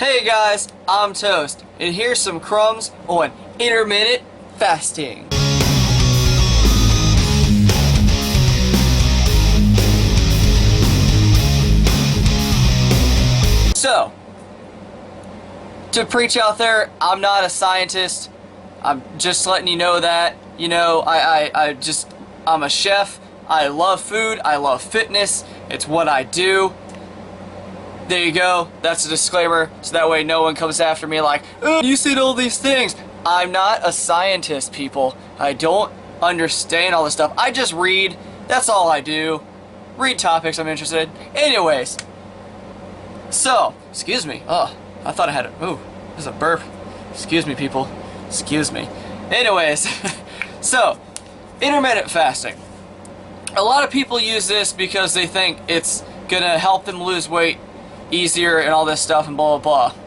Hey guys, I'm Toast, and here's some crumbs on intermittent fasting. So, to preach out there, I'm not a scientist. I'm just letting you know that. You know, I'm a chef. I love food. I love fitness. It's what I do. There you go. That's a disclaimer, so that way no one comes after me like, oh, you said all these things. I'm not a scientist, people. I don't understand all this stuff. I just read. That's all I do. Read topics I'm interested in. Anyways. So, excuse me. Oh, I thought I had a, ooh, there's a burp. Excuse me, people. Excuse me. Anyways. So, intermittent fasting. A lot of people use this because they think it's gonna help them lose weight easier and all this stuff and blah blah blah.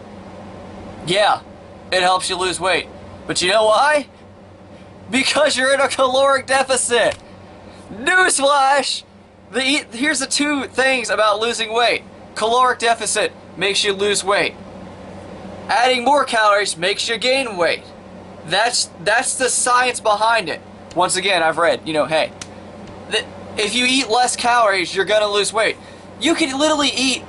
Yeah, it helps you lose weight. But you know why? Because you're in a caloric deficit. Newsflash! Here's the two things about losing weight. Caloric deficit makes you lose weight. Adding more calories makes you gain weight. That's the science behind it. Once again, I've read, you know, hey, if you eat less calories, you're gonna lose weight. You can literally eat,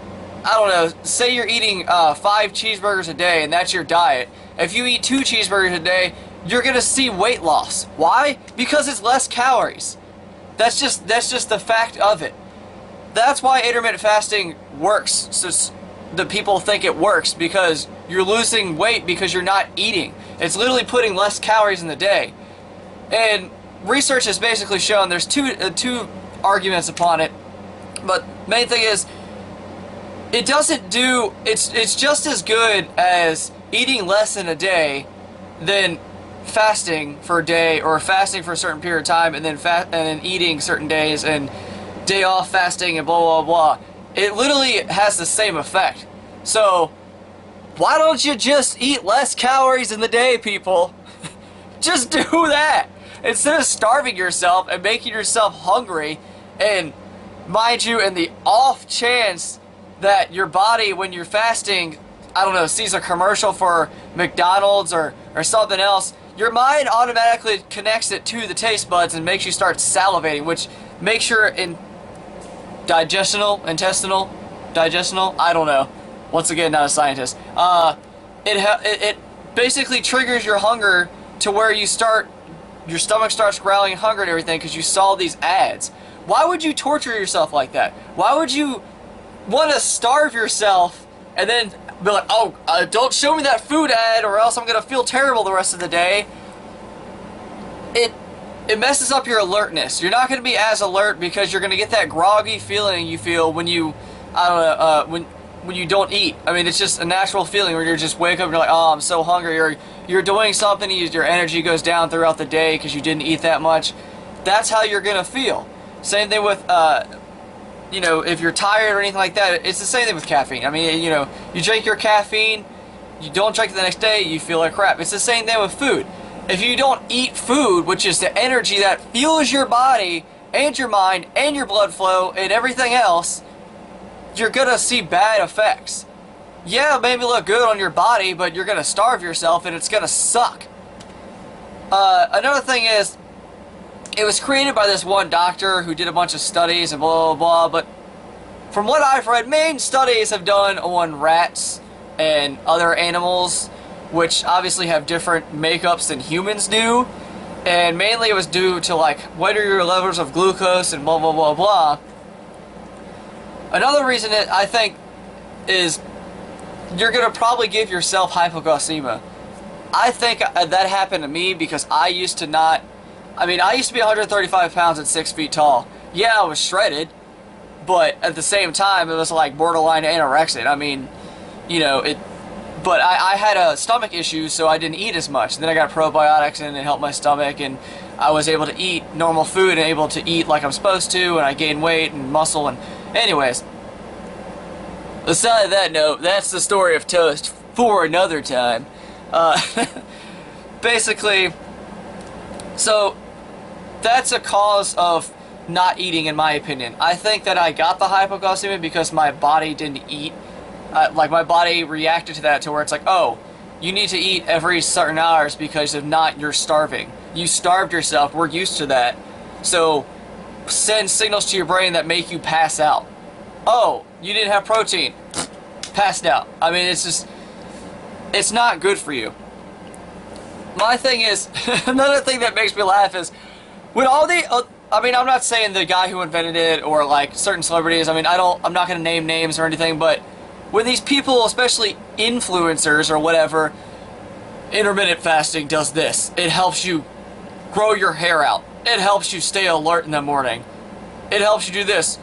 I don't know, say you're eating 5 cheeseburgers a day and that's your diet. If you eat 2 cheeseburgers a day, you're gonna see weight loss. Why? Because it's less calories. That's just the fact of it. That's why intermittent fasting works. So the people think it works because you're losing weight because you're not eating. It's literally putting less calories in the day. And research has basically shown there's two arguments upon it. But main thing is, it doesn't do, it's just as good as eating less in a day than fasting for a day or fasting for a certain period of time and then eating certain days and day off fasting and blah blah blah. It literally has the same effect. So why don't you just eat less calories in the day, people? Just do that instead of starving yourself and making yourself hungry. And mind you, in the off chance that your body, when you're fasting, I don't know, sees a commercial for McDonald's or something else, your mind automatically connects it to the taste buds and makes you start salivating, which makes your digestional, I don't know. Once again, not a scientist. It basically triggers your hunger to where your stomach starts growling hunger and everything because you saw these ads. Why would you torture yourself like that? Why would you want to starve yourself and then be like, oh, don't show me that food ad or else I'm going to feel terrible the rest of the day? It messes up your alertness. You're not going to be as alert because you're going to get that groggy feeling you feel when you, I don't know, when you don't eat. I mean, it's just a natural feeling where you just wake up and you're like, oh, I'm so hungry, or you're doing something, your energy goes down throughout the day because you didn't eat that much. That's how you're going to feel. Same thing with, you know, if you're tired or anything like that, it's the same thing with caffeine. I mean, you know, you drink your caffeine, you don't drink it the next day, you feel like crap. It's the same thing with food. If you don't eat food, which is the energy that fuels your body and your mind and your blood flow and everything else, you're gonna see bad effects. Yeah, it may look good on your body, but you're gonna starve yourself and it's gonna suck. Another thing is, it was created by this one doctor who did a bunch of studies and blah blah blah, but from what I've read, main studies have done on rats and other animals, which obviously have different makeups than humans do, and mainly it was due to like what are your levels of glucose and blah blah blah blah. Another reason I think is you're gonna probably give yourself hypoglycemia. I think that happened to me because I used to not, I mean, I used to be 135 pounds and 6 feet tall. Yeah, I was shredded, but at the same time, it was like borderline anorexic. I mean, you know, but I had a stomach issue, so I didn't eat as much. And then I got probiotics and it helped my stomach, and I was able to eat normal food and able to eat like I'm supposed to, and I gained weight and muscle. And anyways, aside that note, that's the story of Toast for another time. Basically, so that's a cause of not eating, in my opinion. I think that I got the hypoglycemia because my body didn't eat Like my body reacted to that to where it's like, oh, you need to eat every certain hours because if not, you're starving. You starved yourself. We're used to that. So send signals to your brain that make you pass out. Oh, you didn't have protein. Passed out. I mean, it's just, it's not good for you. My thing is, another thing that makes me laugh is when all the, I mean, I'm not saying the guy who invented it or like certain celebrities. I mean, I'm not going to name names or anything, but when these people, especially influencers or whatever, intermittent fasting does this. It helps you grow your hair out. It helps you stay alert in the morning. It helps you do this.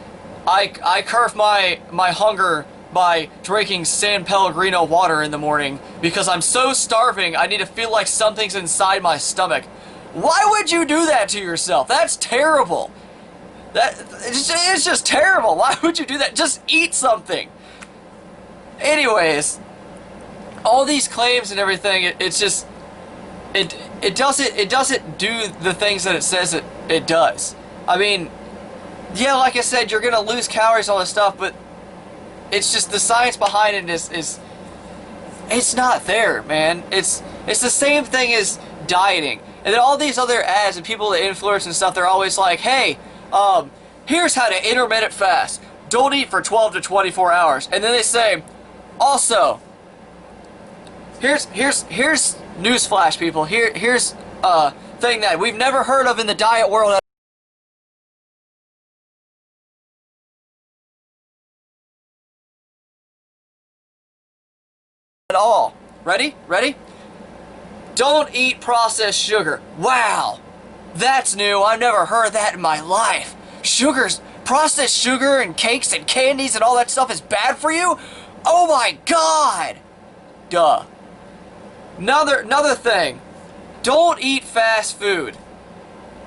I curb my hunger by drinking San Pellegrino water in the morning because I'm so starving I need to feel like something's inside my stomach. Why would you do that to yourself? That's terrible. It's just terrible. Why would you do that? Just eat something. Anyways, all these claims and everything, it's just it doesn't do the things that it says it does. I mean, yeah, like I said, you're gonna lose calories, all this stuff, but it's just the science behind it is it's not there, man. It's the same thing as dieting. And then all these other ads and people that influence and stuff, they're always like, hey, here's how to intermittent fast. Don't eat for 12 to 24 hours. And then they say, also, here's newsflash, people. Here's a thing that we've never heard of in the diet world at all. Ready? Ready? Don't eat processed sugar. Wow, that's new. I've never heard that in my life. Processed sugar and cakes and candies and all that stuff is bad for you? Oh my god! Duh. Another thing. Don't eat fast food.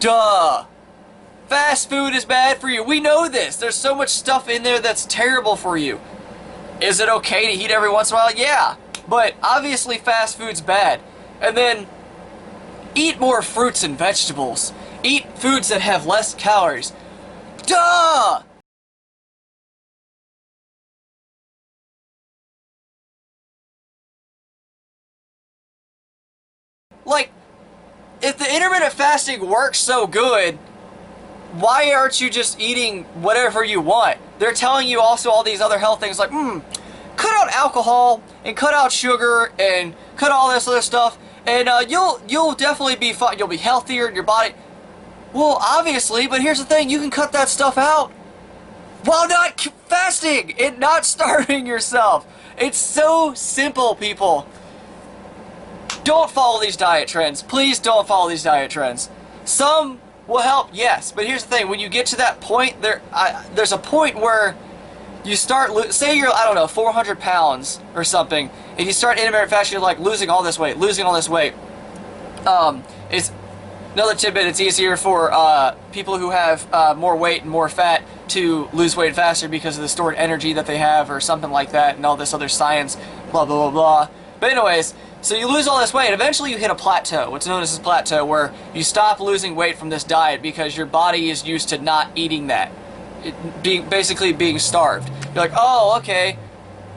Duh. Fast food is bad for you. We know this. There's so much stuff in there that's terrible for you. Is it okay to eat every once in a while? Yeah. But obviously fast food's bad. And then eat more fruits and vegetables. Eat foods that have less calories. Duh! Like, if the intermittent fasting works so good, why aren't you just eating whatever you want? They're telling you also all these other health things like, cut out alcohol and cut out sugar and cut all this other stuff, and you'll definitely be fine. You'll be healthier in your body. Well, obviously, but here's the thing: you can cut that stuff out while not fasting and not starving yourself. It's so simple, people. Don't follow these diet trends. Please don't follow these diet trends. Some will help, yes, but here's the thing: when you get to that point, there's a point where you start, say you're, I don't know, 400 pounds or something, and you start intermittent fasting, you're like losing all this weight. It's another tidbit. It's easier for people who have more weight and more fat to lose weight faster because of the stored energy that they have or something like that, and all this other science, blah, blah, blah, blah. But anyways, so you lose all this weight. Eventually you hit a plateau, what's known as a plateau, where you stop losing weight from this diet because your body is used to not eating that. Basically being starved. You're like, oh, okay,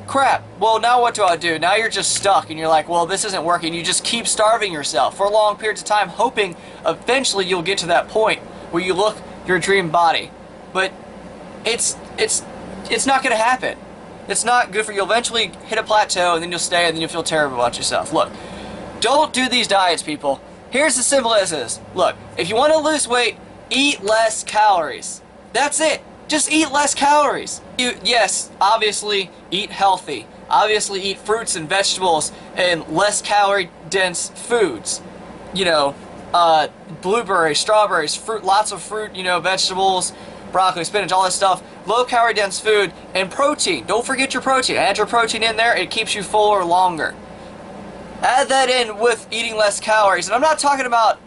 crap. Well, now what do I do? Now you're just stuck, and you're like, well, this isn't working. You just keep starving yourself for long periods of time, hoping eventually you'll get to that point where you look your dream body. But it's not going to happen. It's not good for you. You'll eventually hit a plateau, and then you'll stay, and then you'll feel terrible about yourself. Look, don't do these diets, people. Here's the simple as is. Look, if you want to lose weight, eat less calories. That's it. Just eat less calories. Yes, obviously eat healthy. Obviously eat fruits and vegetables and less calorie dense foods. You know, blueberries, strawberries, fruit, lots of fruit, you know, vegetables, broccoli, spinach, all that stuff. Low calorie dense food and protein. Don't forget your protein. Add your protein in there. It keeps you fuller longer. Add that in with eating less calories. And I'm not talking about,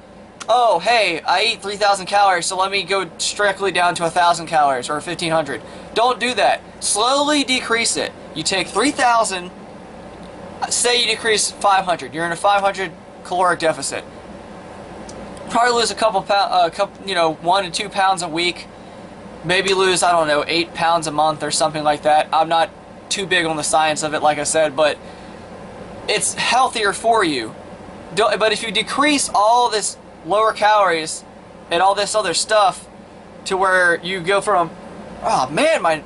oh, hey, I eat 3,000 calories, so let me go strictly down to 1,000 calories or 1,500. Don't do that. Slowly decrease it. You take 3,000, say you decrease 500. You're in a 500 caloric deficit. Probably lose a couple pounds, 1 to 2 pounds a week. Maybe lose, I don't know, 8 pounds a month or something like that. I'm not too big on the science of it, like I said, but it's healthier for you. But if you decrease all this lower calories and all this other stuff to where you go from, oh man, my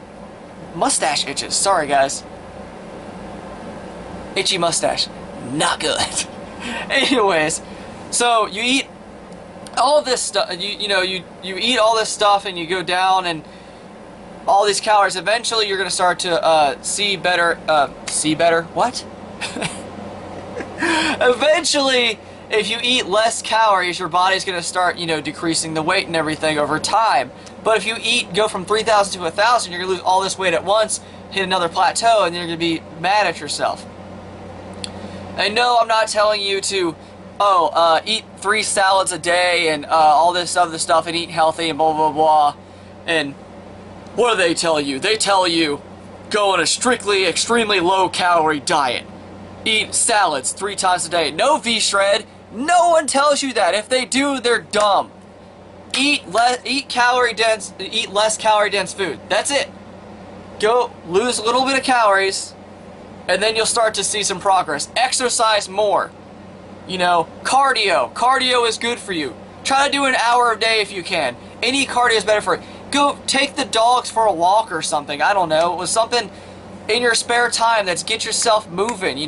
mustache itches. Sorry guys. Itchy mustache. Not good. Anyways, so you eat all this stuff, you eat all this stuff and you go down and all these calories. Eventually you're going to start to see better, what? Eventually, if you eat less calories, your body's going to start, decreasing the weight and everything over time. But if you go from 3,000 to 1,000, you're going to lose all this weight at once, hit another plateau, and you're going to be mad at yourself. I know I'm not telling you to, eat 3 salads a day and all this other stuff and eat healthy and blah, blah, blah. And what do they tell you? They tell you, go on a strictly, extremely low-calorie diet. Eat salads 3 times a day. No V-shred. No one tells you that. If they do, they're dumb. Eat less calorie dense food. That's it. Go lose a little bit of calories, and then you'll start to see some progress. Exercise more. Cardio. Cardio is good for you. Try to do an hour a day if you can. Any cardio is better for you. Go take the dogs for a walk or something. I don't know. It was something in your spare time that's get yourself moving,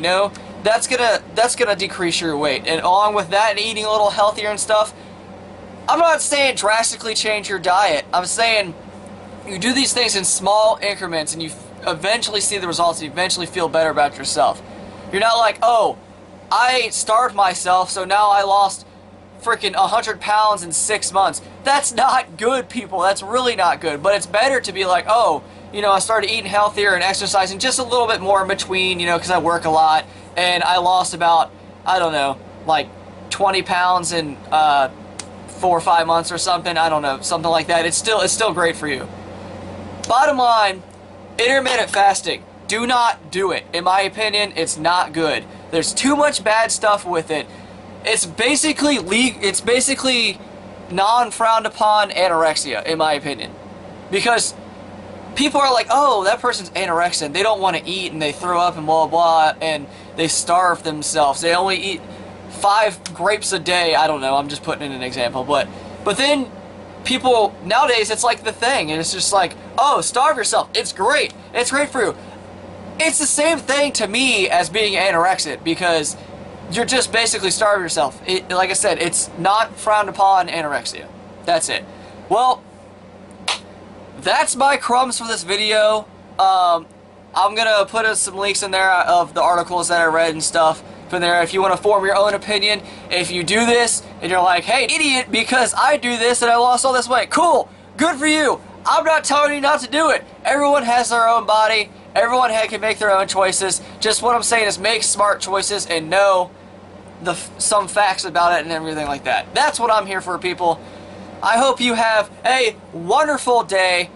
That's gonna decrease your weight. And along with that and eating a little healthier and stuff, I'm not saying drastically change your diet. I'm saying you do these things in small increments and you eventually see the results and you eventually feel better about yourself. You're not like, oh, I starved myself, so now I lost freaking 100 pounds in 6 months. That's not good, people. That's really not good. But it's better to be like, oh, I started eating healthier and exercising just a little bit more in between, because I work a lot, and I lost about, I don't know, like 20 pounds in 4 or 5 months or something. I don't know, something like that. It's still great for you. Bottom line, intermittent fasting. Do not do it. In my opinion, it's not good. There's too much bad stuff with it. It's basically non-frowned upon anorexia, in my opinion. Because people are like, oh, that person's anorexic. They don't want to eat and they throw up and blah, blah, and they starve themselves. They only eat 5 grapes a day. I don't know. I'm just putting in an example. But then people, nowadays, it's like the thing. And it's just like, oh, starve yourself. It's great. It's great for you. It's the same thing to me as being anorexic because you're just basically starving yourself. Like I said, it's not frowned upon anorexia. That's it. Well, that's my crumbs for this video. I'm gonna put some links in there of the articles that I read and stuff from there if you want to form your own opinion. If you do this and you're like, hey, idiot, because I do this and I lost all this weight, cool, good for you. I'm not telling you not to do it. Everyone has their own body. Everyone can make their own choices. Just what I'm saying is make smart choices and know some facts about it and everything like that. That's what I'm here for, people. I hope you have a wonderful day.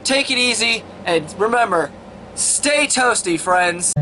Take it easy, and remember, stay toasty, friends.